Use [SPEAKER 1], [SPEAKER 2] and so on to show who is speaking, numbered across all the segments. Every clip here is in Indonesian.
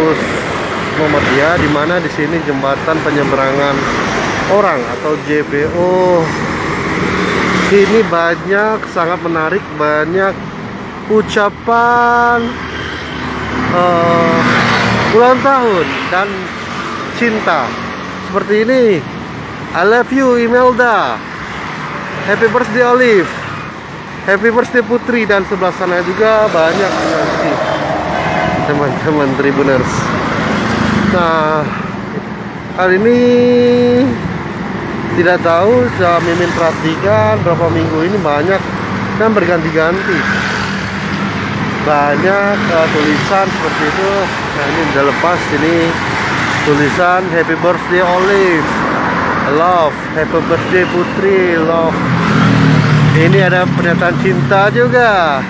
[SPEAKER 1] kampus Muhammadiyah, di mana di sini jembatan penyeberangan orang atau JPO. Ini banyak, sangat menarik, banyak ucapan ulang tahun dan cinta seperti ini. I love you Imelda, happy birthday Olive, happy birthday Putri, dan sebelah sana juga banyak nanti teman-teman Tribuners. Nah, hari ini tidak tahu, saya Mimin perhatikan berapa minggu ini banyak dan berganti-ganti banyak tulisan seperti itu. Nah, ini udah lepas, ini tulisan happy birthday Olive, love, happy birthday Putri, love. Ini ada pernyataan cinta juga,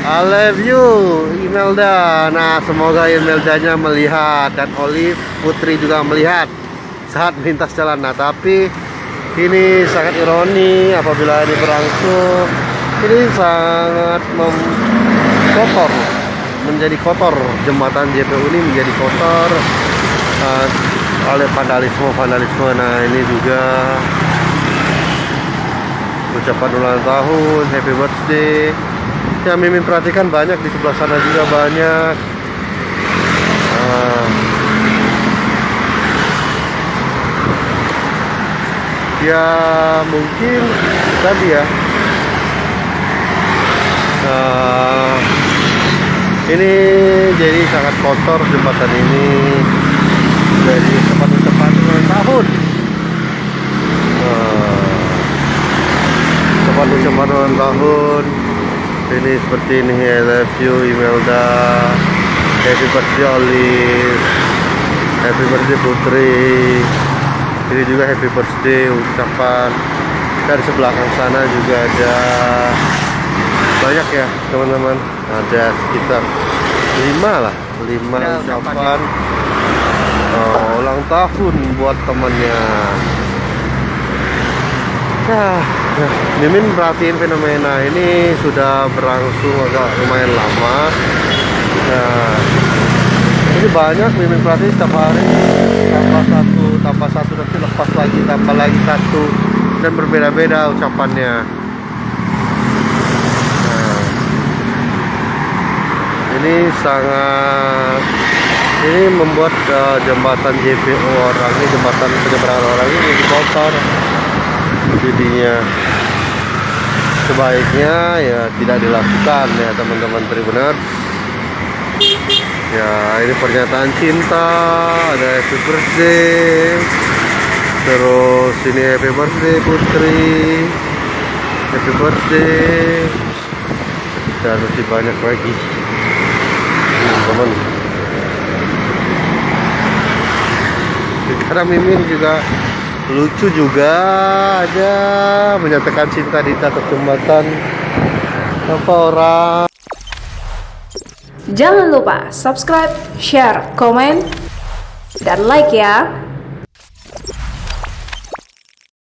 [SPEAKER 1] I love you Imelda. Nah, semoga Imeldanya melihat dan Olive Putri juga melihat saat melintas jalan. Nah, tapi ini sangat ironi apabila ini berlangsung. Ini sangat kotor, menjadi kotor, jembatan JPU ini menjadi kotor oleh vandalisme. Nah, ini juga ucapan ulang tahun, happy birthday. Yang Mimin perhatikan banyak di sebelah sana juga banyak. Ya mungkin tadi ya, ini jadi sangat kotor jembatan ini. Jadi ucapan ulang tahun, ucapan ulang tahun ini seperti ini. I love you Imelda, happy birthday Olive, happy birthday Putri. Ini juga happy birthday ucapan. Dan sebelah sana juga ada banyak ya teman-teman, ada sekitar 5 ucapan ulang tahun buat temannya. Nah, Mimin perhatiin fenomena ini sudah berlangsung agak lumayan lama. Nah, ini banyak Mimin perhatiin setiap hari, tambah satu, nanti lepas lagi, tambah lagi satu, dan berbeda-beda ucapannya. Nah, ini membuat jembatan JPO orang ini, jembatan penyeberangan orang ini kotor. Jadinya sebaiknya ya tidak dilakukan ya teman-teman Tribuners. Ya, ini pernyataan cinta, ada happy birthday, terus ini happy birthday Putri, happy birthday, dan masih banyak lagi teman-teman. Karena Mimin juga lucu juga aja menyatakan cinta di atas jembatan apa orang.
[SPEAKER 2] Jangan lupa subscribe, share, komen, dan like ya.